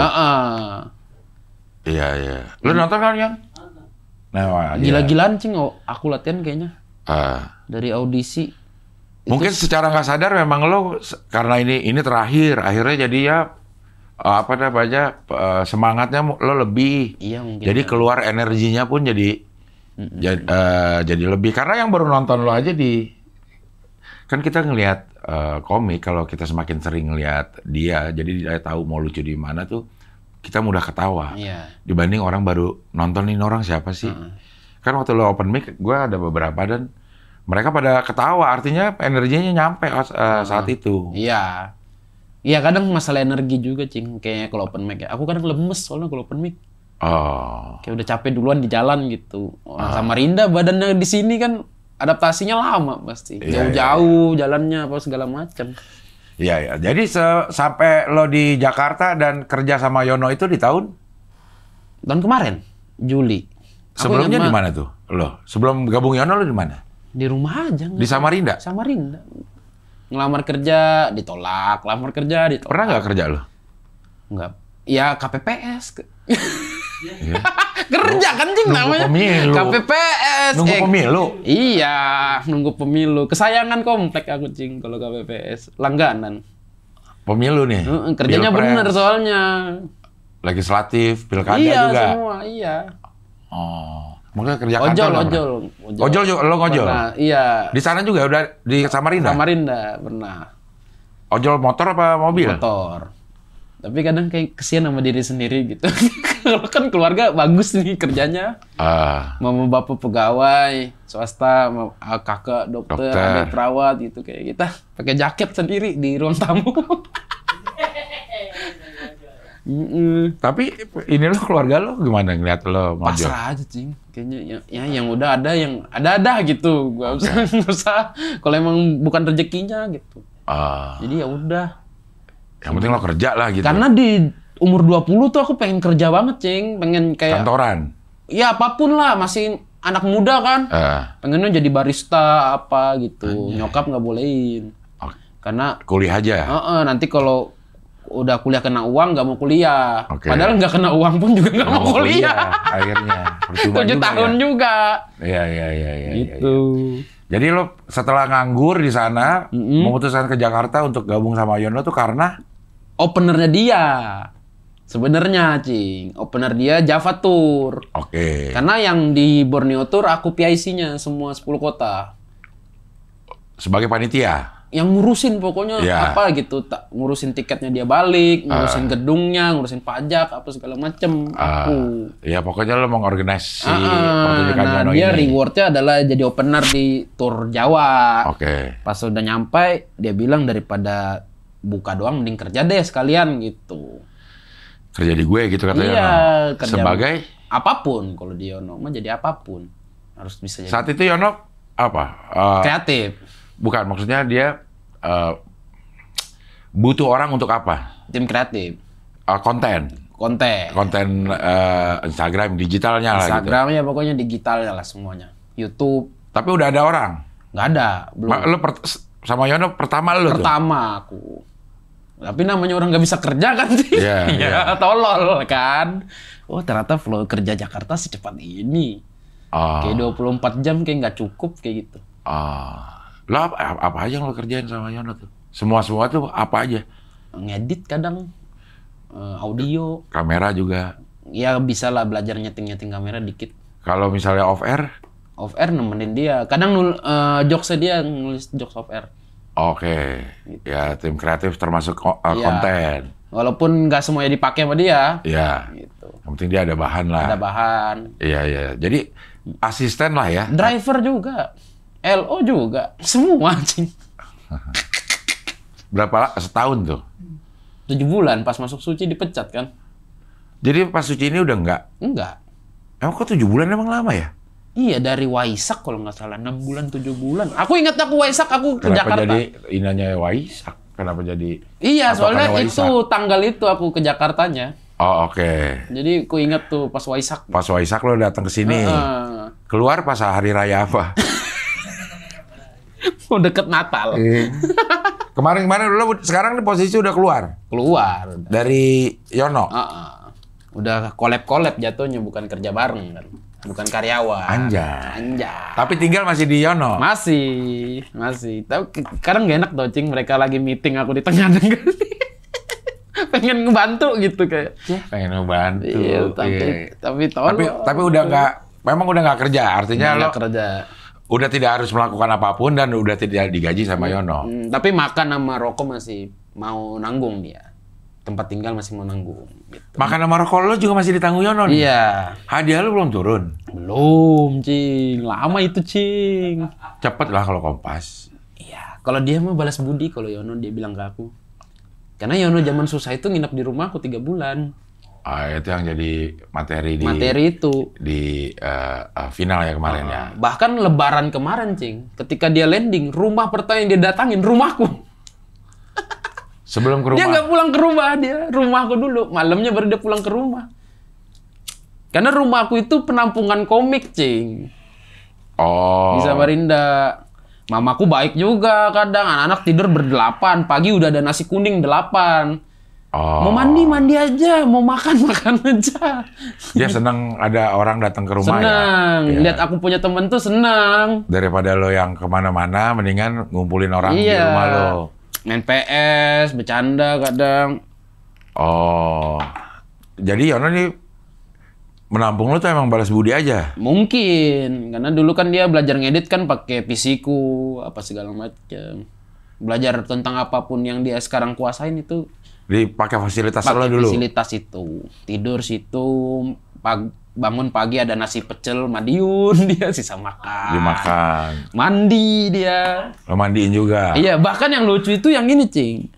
Iya. Lo nonton kan, Yang? Nah, gila-gilaan, Cing. Aku latihan kayaknya. Dari audisi. Mungkin secara nggak sadar memang lo karena ini terakhir, akhirnya jadi ya semangatnya lo lebih. Iya, mungkin. Jadi keluar energinya pun jadi lebih. Karena yang baru nonton lo aja kan kita ngelihat komik, kalau kita semakin sering ngelihat dia, jadi dia tahu mau lucu di mana tuh kita mudah ketawa. Iya. Dibanding orang baru nonton, ini orang siapa sih? Kan waktu lo open mic, gue ada beberapa dan mereka pada ketawa, artinya energinya nyampe saat itu. Iya. Iya, kadang masalah energi juga, Cing. Kayaknya kalau open mic ya. Aku kadang lemes soalnya kalau open mic. Kayak udah capek duluan di jalan gitu. Sama Rinda badannya di sini kan adaptasinya lama pasti. Jauh-jauh jalannya apa segala macam. Iya. Jadi sampai lo di Jakarta dan kerja sama Yono itu di tahun kemarin, Juli. Sebelumnya di mana tuh? Lo sebelum gabung Yono lo di mana? Di rumah aja. Di Samarinda? Samarinda. Ngelamar kerja, ditolak. Lamar kerja, ditolak. Pernah nggak kerja lo? Nggak. Ya KPPS. Iya. Kerja kan, Cing, namanya. Pemilu. KPPS. Nunggu pemilu? Iya, nunggu pemilu. Kesayangan komplek aku, Cing, kalau KPPS. Langganan. Pemilu nih? Kerjanya bener soalnya. Legislatif, pilkada iya, juga? Iya, semua, iya. Mungkin kerja kantor. Ojol juga, lo ngojol? Pernah, iya. Di sana juga udah di Samarinda? Samarinda, pernah. Ojol motor apa mobil? Motor. Tapi kadang kayak kesian sama diri sendiri gitu. Kalau kan keluarga bagus nih kerjanya. Mama bapak pegawai, swasta, kakak dokter, ada perawat gitu. Kayak kita pakai jaket sendiri di ruang tamu. Tapi ini lo keluarga lo gimana ngeliat lo ngojol? Pasrah aja, Cing. Kayaknya ya yang udah ada yang ada gitu. Gua usah kalau emang bukan rezekinya gitu. Jadi ya udah. Yang penting lo kerja lah gitu. Karena di umur 20 tuh aku pengen kerja banget, Cing. Pengen kayak... Kantoran? Ya apapun lah, masih anak muda kan. Pengennya jadi barista apa gitu. Nyokap nggak bolehin. Karena... Kuliah aja? Nanti kalau udah kuliah kena uang, nggak mau kuliah. Padahal nggak kena uang pun juga nggak mau kuliah. Akhirnya. 7 tahun juga. Iya. Gitu. Jadi lo setelah nganggur di sana, memutuskan ke Jakarta untuk gabung sama Yono tuh karena? Openernya dia. Sebenarnya, Cing. Opener dia Java Tour. Oke. Karena yang di Borneo Tour aku PIC-nya semua 10 kota. Sebagai panitia? Yang ngurusin pokoknya apa gitu. Ngurusin tiketnya dia balik, ngurusin gedungnya, ngurusin pajak, apa segala macem. Aku. Ya pokoknya lo mengorganisasi pertunjukan Yono dia ini. rewardnya adalah jadi opener di Tour Jawa. Oke. Pas udah nyampe, dia bilang daripada buka doang, mending kerja deh sekalian gitu. Kerja di gue gitu kata Iya, Yono. kerja Sebagai? Apapun. Kalau di Yono mah jadi apapun. Harus bisa jadi. Saat itu Yono apa? Kreatif. Bukan, maksudnya dia butuh orang untuk apa? Tim kreatif. Konten Instagram, digitalnya lah gitu. Instagramnya pokoknya digitalnya lah semuanya. YouTube. Tapi udah ada orang? Nggak ada, belum. Lo sama Yono pertama lo tuh? Pertama aku. Tapi namanya orang nggak bisa kerja kan sih. Iya. Tolol kan. Oh ternyata flow kerja Jakarta secepat ini. Kayak 24 jam kayak nggak cukup kayak gitu. Lo apa aja yang lo kerjain sama Yono tuh? Semua tuh apa aja? Ngedit kadang. Audio. Kamera juga? Ya bisa lah belajar nyeting kamera dikit. Kalau misalnya off air? Off air nemenin dia. Kadang jokesnya dia nulis jokes off air. Oke. Ya tim kreatif termasuk konten. Walaupun nggak semuanya dipakai sama dia. Iya. Gitu. Yang penting dia ada bahan lah. Ada bahan. Iya. Jadi asisten lah ya? Driver juga. LO juga. Semua, Cing. Berapa setahun tuh? 7 bulan pas masuk Suci dipecat kan? Jadi pas Suci ini udah enggak? Enggak. Emang kok 7 bulan emang lama ya? Iya dari Waisak kalau nggak salah 6 bulan 7 bulan. Aku ingat aku Waisak aku ke Jakarta. Kenapa jadi inanya Waisak? Kenapa jadi? Iya soalnya itu tanggal itu aku ke Jakartanya. Oh oke. Jadi aku ingat tuh pas Waisak. Pas Waisak lo datang ke sini. Keluar pas hari raya apa? Mau deket Natal. Kemarin lo sekarang nih posisi udah keluar? Keluar. Dari Yono? Udah collab jatuhnya, bukan kerja bareng kan. Bukan karyawan. Anjay. Tapi tinggal masih di Yono? Masih. Tapi kadang gak enak tuh, Cing. Mereka lagi meeting, aku di tengah-tengah. Pengen ngebantu gitu kayak. Pengen ngebantu. Iya, tapi tolong. Tapi udah nggak, memang udah nggak kerja. Artinya lo kerja. Udah tidak harus melakukan apapun dan udah tidak digaji sama Yono. Tapi makan sama rokok masih mau nanggung dia. Tempat tinggal masih mau nanggung. Gitu. Makan sama rokok lo juga masih ditanggung Yono nih? Iya. Hadiah lo belum turun? Belum, Cing. Lama itu, Cing. Cepet lah kalau Kompas. Iya. Kalau dia mah balas budi, kalau Yono dia bilang ke aku. Karena Yono zaman susah itu nginep di rumah aku 3 bulan. Itu yang jadi materi itu di final ya kemarin ya. Bahkan Lebaran kemarin, Cing, ketika dia landing, rumah pertama yang dia datangin rumahku. Sebelum ke rumah. Dia nggak pulang ke rumah, dia rumahku dulu. Malamnya baru dia pulang ke rumah. Karena rumahku itu penampungan komik, Cing. Oh. Di Samarinda. Mamaku baik juga kadang, anak-anak tidur berdelapan, pagi udah ada nasi kuning 8. Mau mandi aja, mau makan aja. Dia seneng ada orang datang ke rumah. Senang, ya? Lihat aku punya temen tuh senang. Daripada lo yang kemana-mana, mendingan ngumpulin orang di rumah lo. Main PS, bercanda kadang. Jadi Yono nih menampung lo tuh emang balas budi aja? Mungkin, karena dulu kan dia belajar ngedit kan pakai PC-ku, apa segala macam. Belajar tentang apapun yang dia sekarang kuasain itu. Dipakai fasilitas lo dulu? Fasilitas itu. Tidur situ, bangun pagi ada nasi pecel, Madiun dia sisa makan. Dimakan. Mandi dia. Lo mandiin juga? Iya, bahkan yang lucu itu yang ini, Cing.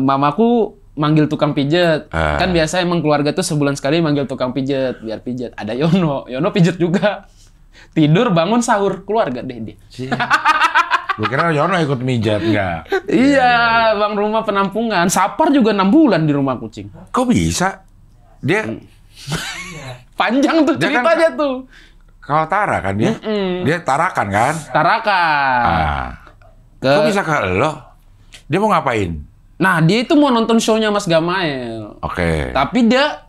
Mamaku manggil tukang pijet. Kan biasa emang keluarga tuh sebulan sekali manggil tukang pijet, biar pijet. Ada Yono pijet juga. Tidur, bangun, sahur, keluarga deh dia. Gue kira Yono ikut mijat, enggak? Iya, Bang, rumah penampungan. Sapar juga 6 bulan di rumah kucing. Kok bisa? Dia Panjang tuh Dia kan- ceritanya tuh. kalau Tara kan dia? Dia Tarakan kan? Tarakan. Ah. Ke... Kok bisa ke lo? Dia mau ngapain? Nah, dia itu mau nonton show-nya Mas Gamael. Oke. Tapi dia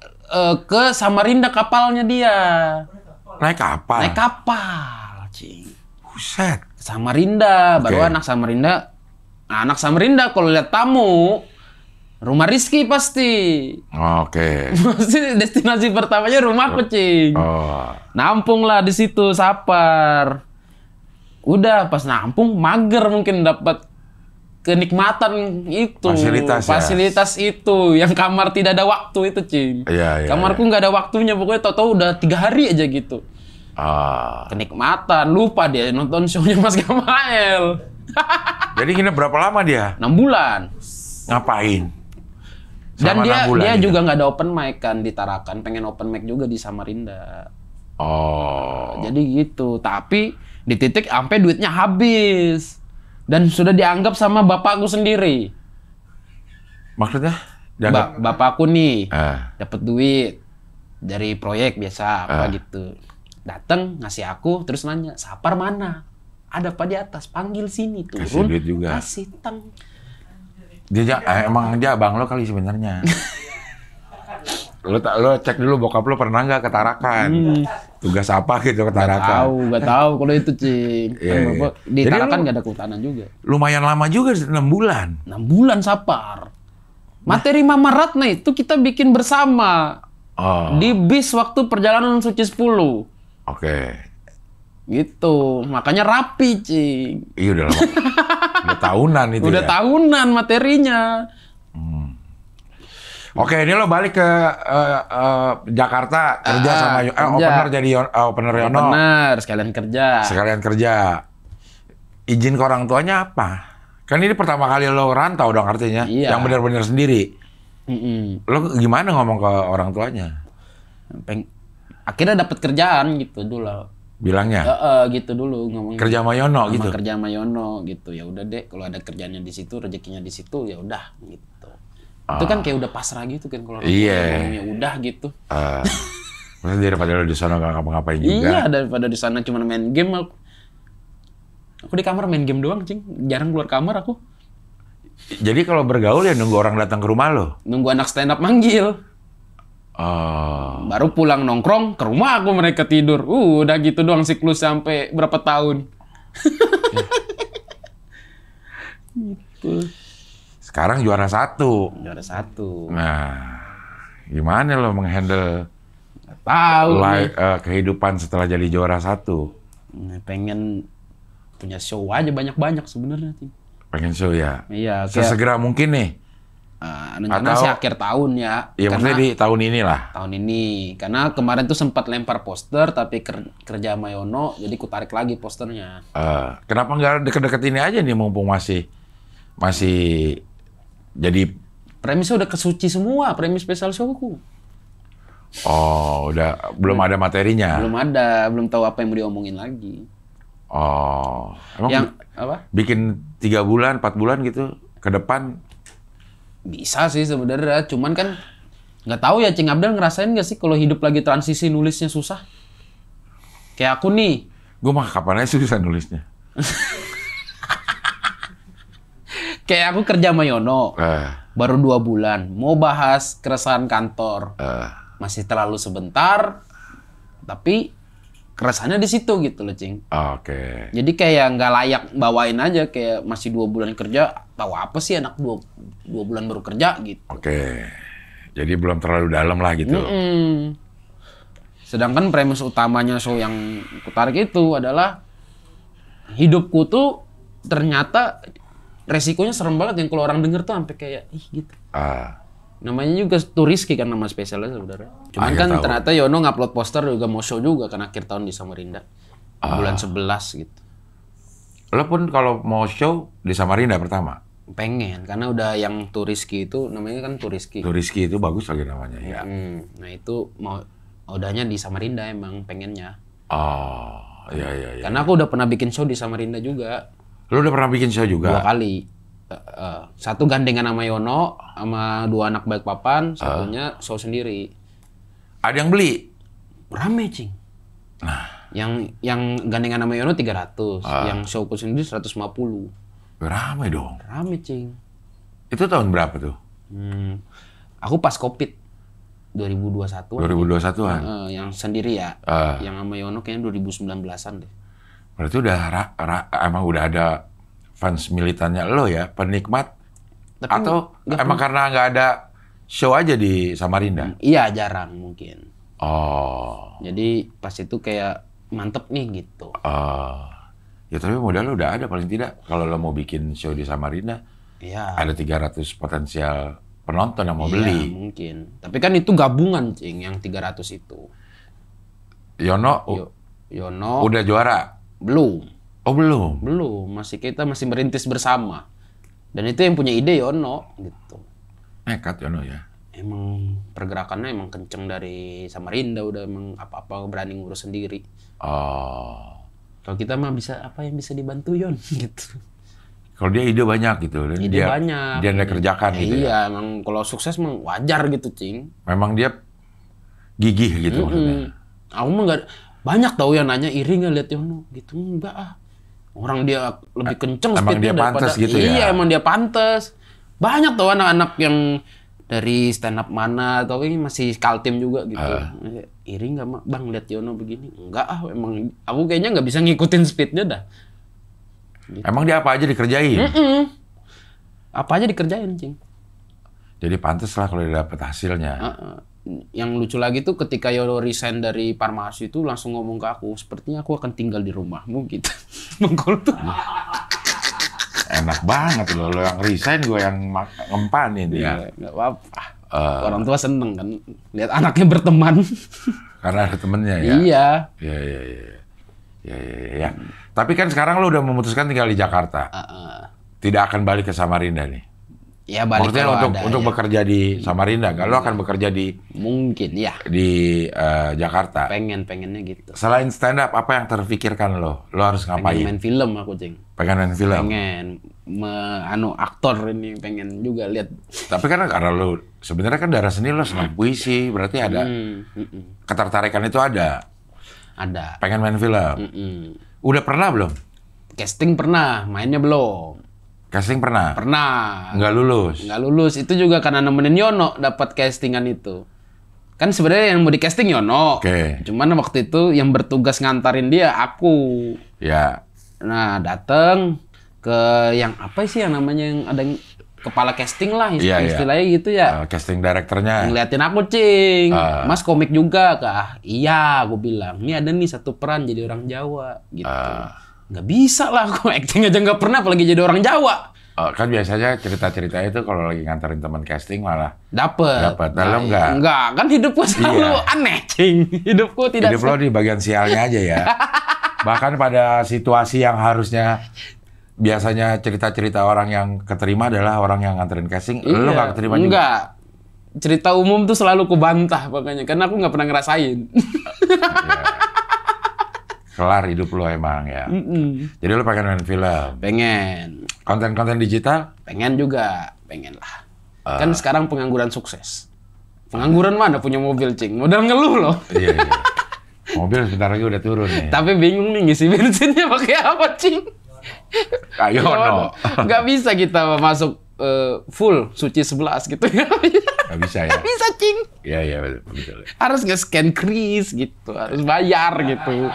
ke Samarinda kapalnya dia. Naik kapal? Naik kapal, Cing. Buset. Samarinda, baru Oke. anak Samarinda. Nah, anak Samarinda kalau lihat tamu, rumah Rizky pasti. Oke. Pasti destinasi pertamanya rumah kucing. Oh. Nampung lah di situ, Sapar. Udah pas nampung mager mungkin dapat kenikmatan itu. Fasilitas ya? Fasilitas itu. Yang kamar tidak ada waktu itu, Cing. Iya, iya. Kamarku nggak ada waktunya, pokoknya tau-tau udah 3 hari aja gitu. Ah. Kenikmatan, lupa dia nonton show-nya Mas Gamael. Jadi nginep berapa lama dia? 6 bulan. Ngapain? Dan Selama dia 6 bulan dia gitu? juga nggak ada open mic kan di Tarakan, pengen open mic juga di Samarinda. Oh. Jadi gitu. Tapi di titik sampai duitnya habis. Dan sudah dianggap sama bapakku sendiri. Maksudnya? Jangan. Bapakku nih Ah. dapat duit dari proyek biasa apa gitu. Datang ngasih aku terus nanya, "Sapar mana?" "Ada Pak di atas, panggil sini turun." Kasih duit juga. Kasih tang. Emang dia abang lo kali sebenarnya. Lo cek dulu bokap lo pernah nggak ke Tarakan? Tugas apa gitu ke Tarakan? Gak tahu kalau itu, Cing. Iya, Kan iya. Bapak di Jadi Tarakan lu- gak ada kehutanan juga. Lumayan lama juga 6 bulan. 6 bulan Sapar. Materi Mama Ratna itu kita bikin bersama. Oh. Di bis waktu perjalanan Suci 10. Oke. Gitu. Makanya rapi, Cing. Iya udah lama. Udah tahunan itu Udah ya. tahunan materinya. Oke, ini lo balik ke Jakarta kerja sama kerja. opener jadi opener Yono. Bener, sekalian kerja. Sekalian kerja. Izin ke orang tuanya apa? Kan ini pertama kali lo rantau dong artinya. Iya. Yang benar-benar sendiri. Mm-mm. Lo gimana ngomong ke orang tuanya? Akhirnya dapat kerjaan gitu dulu. Bilangnya Gitu dulu ngomong. kerja sama Yono gitu. Kerja sama Yono gitu. Ya udah deh, kalau ada kerjanya di situ, rezekinya di situ, ya udah gitu. Itu kan kayak udah pasrah gitu kan kalau orang tua Iya. ngomongnya udah gitu. Maksudnya daripada lo di sana nggak ngapa-ngapain juga. Iya, daripada di sana cuma main game aku. Aku di kamar main game doang, Cing. Jarang keluar kamar aku. Jadi kalau bergaul ya nunggu orang datang ke rumah lo. Nunggu anak stand up manggil. Oh. Baru pulang nongkrong ke rumah aku mereka tidur. Udah gitu doang siklus sampai berapa tahun. Gitu. Sekarang juara 1. Juara 1. Nah, gimana lo menghandle Tahu nih. kehidupan setelah jadi juara 1? Pengen punya show aja banyak-banyak sebenarnya, Cing. Pengen show ya? Iya, kayak Sesegera mungkin nih. rencana Atau- sih akhir tahun ya. Ya maksudnya di tahun inilah. Tahun ini. Karena kemarin tuh sempat lempar poster tapi kerja sama Yono, jadi ku tarik lagi posternya. Kenapa nggak deket-deket ini aja nih mumpung masih jadi Premisnya udah kesuci semua, premis special showku. udah belum ada materinya. Belum ada, belum tahu apa yang mau diomongin lagi. Emang Yang apa? bikin 3 bulan, 4 bulan gitu ke depan. Bisa sih sebenarnya, cuman kan nggak tahu ya Cing Abdel ngerasain nggak sih kalau hidup lagi transisi nulisnya susah? Kayak aku nih, Gue mah kapan aja susah nulisnya. kayak aku kerja sama Yono, Eh, baru 2 bulan, mau bahas keresahan kantor, masih terlalu sebentar, tapi keresahannya di situ gitu loh Cing. Oke. Jadi kayak nggak layak bawain aja, kayak masih 2 bulan kerja, tahu apa sih anak 2 bulan baru kerja gitu. Oke. Jadi belum terlalu dalam lah gitu. Sedangkan premis utamanya show yang kutarik itu adalah hidupku tuh ternyata resikonya serem banget yang kalau orang denger tuh sampai kayak gitu. Namanya juga tuh risky kan nama spesialnya sebenarnya. Cuman ya kan tahu. ternyata Yono ngupload poster juga mau show juga kan akhir tahun di Samarinda. Bulan 11 gitu. Lo pun kalau mau show di Samarinda pertama. Pengen karena udah yang Turiski itu namanya kan Turiski. Turiski itu bagus lagi namanya ya. Nah itu mau udahnya di Samarinda emang pengennya. Iya. Karena aku udah pernah bikin show di Samarinda juga. Lu udah pernah bikin show 2 juga? kali. Satu gandengan sama Yono, sama 2 anak Balikpapan, satunya show sendiri. Ada yang beli? Rame, Cing. Nah, yang gandengan sama Yono 300, yang showku sendiri 150. rame dong. Rame, Cing. Itu tahun berapa tuh? Aku pas Covid 2021. 2021-an. Yang sendiri ya. Yang sama Yono kayaknya 2019-an deh. Berarti udah emang udah ada fans militannya lo ya, penikmat. Tapi atau emang karena nggak ada show aja di Samarinda? Iya, jarang mungkin. Oh. Jadi pas itu kayak mantep nih gitu. Ya tapi modal lo udah ada paling tidak. Kalau lo mau bikin show di Samarinda, Iya. ada 300 potensial penonton yang mau Iya, beli. mungkin. Tapi kan itu gabungan, Cing, yang 300 itu. Yono Yono udah juara? belum. Oh belum? Belum, kita masih merintis bersama. Dan itu yang punya ide Yono gitu. Nekat Yono ya? Emang pergerakannya emang kenceng dari Samarinda, udah emang apa-apa berani ngurus sendiri. Oh. Kalau kita mah bisa, apa yang bisa dibantu Yon gitu. Kalau dia ide banyak gitu. Dan Ide banyak. Dia kerjakan gitu ya? Iya, emang kalau sukses emang wajar gitu, Cing. Memang dia gigih gitu maksudnya? Aku mah nggak, banyak tau yang nanya, iri nggak lihat Yono gitu. Enggak ah. Orang dia lebih kenceng emang dia pantes gitu ya? Iya, emang dia pantes. Banyak tau anak-anak yang dari stand up mana atau ini masih kaltim juga gitu. Iri nggak mah, Bang lihat Yono begini? Enggak ah, emang aku kayaknya nggak bisa ngikutin speednya dah. Gitu. Emang dia apa aja dikerjain? Apa aja dikerjain, Cing. Jadi pantas lah kalau dia dapat hasilnya. Yang lucu lagi tuh ketika Yono resign dari Farmasi itu langsung ngomong ke aku, sepertinya aku akan tinggal di rumahmu gitu. Mengkol tuh. Enak banget lo yang resign, gue yang ngempanin dia. Nggak apa-apa. Orang tua seneng kan lihat anaknya berteman. Karena ada temennya ya? Iya. Ya. Tapi kan sekarang lo udah memutuskan tinggal di Jakarta. Tidak akan balik ke Samarinda nih? Ya balik maksudnya untuk bekerja di Samarinda, kan lo akan bekerja di... Mungkin, ya. Di Jakarta. Pengennya gitu. Selain stand up, apa yang terfikirkan lo? Lo harus ngapain? Pengen main film aku, Cing. Pengen main film? Pengen. Aktor ini pengen juga lihat. Tapi kan karena lo sebenarnya kan darah seni lo senang puisi, berarti ada ketertarikan itu ada. Ada. Pengen main film. Udah pernah belum? Casting pernah, mainnya belum. Casting pernah? Pernah. Nggak lulus? Nggak lulus. Itu juga karena nemenin Yono dapat castingan itu. Kan sebenarnya yang mau di casting Yono. Oke. Cuman waktu itu yang bertugas ngantarin dia aku. Ya. Nah, dateng ke yang apa sih yang namanya yang ada yang kepala casting lah istilahnya gitu ya. Casting directornya. Ngeliatin aku, Cing. Mas komik juga kah? Iya, aku bilang. Ini ada nih satu peran jadi orang Jawa gitu. Nggak bisa lah, aku acting aja nggak pernah, apalagi jadi orang Jawa. Kan biasanya cerita-cerita itu kalau lagi nganterin teman casting malah Dapet. Dalam nggak? Enggak, kan hidupku selalu aneh, Cing. Hidupku tidak... Hidup lo di bagian sialnya aja ya. Bahkan pada situasi yang harusnya biasanya cerita-cerita orang yang keterima adalah orang yang nganterin casting, lo nggak keterima juga? Enggak. Cerita umum tuh selalu kubantah pokoknya, karena aku nggak pernah ngerasain. Kelar hidup lo emang ya. Jadi lo pengen main film? Pengen. Konten-konten digital? Pengen juga. Pengen lah. Kan sekarang pengangguran sukses. Pengangguran mana punya mobil, Cing? Modal ngeluh loh. Iya. Mobil sebentar lagi udah turun nih. Tapi bingung nih ngisi bensinnya pakai apa, Cing? Ayo no. Nggak bisa kita masuk full suci 11 gitu. Nggak bisa ya? Nggak bisa, Cing. Iya, betul. Harus nge-scan kris gitu, harus bayar gitu.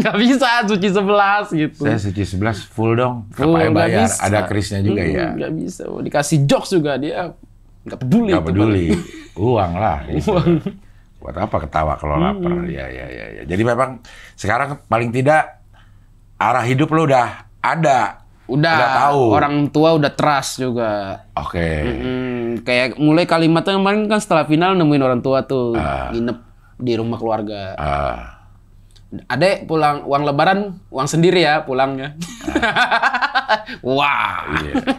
Nggak bisa suci 11 gitu. Saya suci 11 full dong. Full, Nggak bayar, bisa. ada krisnya juga ya? Nggak bisa, dikasih jokes juga dia nggak peduli. Nggak peduli, uang lah. Gitu. Uang. Buat apa ketawa kalau lapar? Ya. Jadi memang sekarang paling tidak arah hidup lo udah ada. Udah tahu. Orang tua udah trust juga. Oke. Kayak mulai kalimatnya kemarin kan setelah final nemuin orang tua tuh nginep di rumah keluarga. Adek pulang uang lebaran, uang sendiri ya pulangnya. Wah. Iya.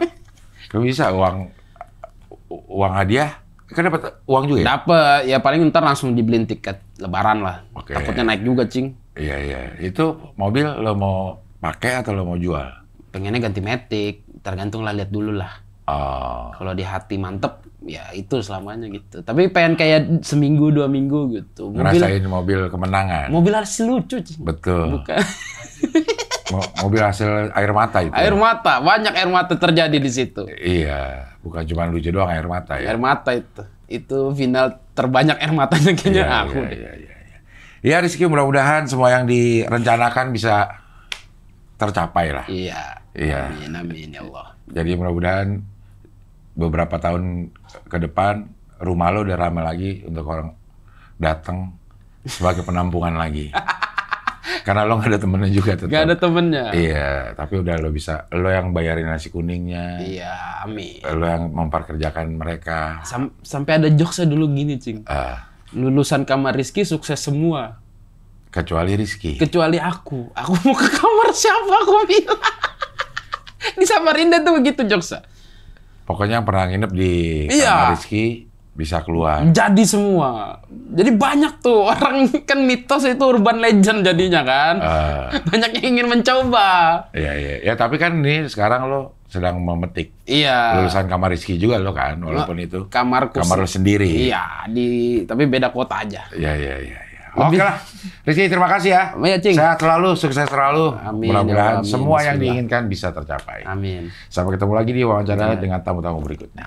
Kok bisa uang hadiah? Kan dapat uang juga ya? Dapat. Ya paling ntar langsung dibeliin tiket lebaran lah. Oke. Takutnya naik juga, Cing. Iya. Itu mobil lo mau pakai atau lo mau jual? pengennya ganti matic, tergantung lah, lihat dulu lah. Oh. Kalau di hati mantep, ya itu selamanya gitu. Tapi pengen kayak seminggu 2 minggu gitu. Ngerasain mobil kemenangan. Mobil hasil lucu, Cing. Betul. Bukan. Mobil hasil air mata itu. Air mata, banyak air mata terjadi di situ. Iya, bukan cuma lucu doang air mata ya. Air mata itu. Itu final terbanyak air matanya kayaknya Iya, aku iya, deh. iya, iya. Ya Rizky, mudah-mudahan semua yang direncanakan bisa tercapai lah. Iya. Iya. Amin, amin ya Allah. Jadi mudah-mudahan beberapa tahun ke depan rumah lo udah ramai lagi untuk orang datang sebagai penampungan lagi. Karena lo nggak ada temennya juga tetap. Gak ada temennya. Iya, tapi udah lo bisa, lo yang bayarin nasi kuningnya. Iya, amin. Lo yang memperkerjakan mereka. Sampai ada jokesnya dulu gini, Cing. Lulusan kamar Rizky sukses semua. Kecuali Rizky. Kecuali aku. Aku mau ke kamar siapa, aku bilang. Di Samarinda tuh begitu jokesnya. Pokoknya yang pernah nginep di Iya. kamar Rizky bisa keluar. Jadi semua. Jadi banyak tuh orang, kan mitos itu urban legend jadinya kan. Banyak yang ingin mencoba. Iya, iya. Ya tapi kan ini sekarang lo sedang memetik. Iya. Lulusan kamar Rizky juga lo kan, walaupun itu Kamarku. kamar lo sendiri. Iya, tapi beda kota aja. Iya, iya, iya. Oke lah, Rizky terima kasih ya. Iya, Cing. Sehat selalu, sukses selalu. Amin, Mudah-mudahan ya Allah, amin. semua yang Bismillah. diinginkan bisa tercapai. Amin. Sampai ketemu lagi di wawancara dengan tamu-tamu berikutnya.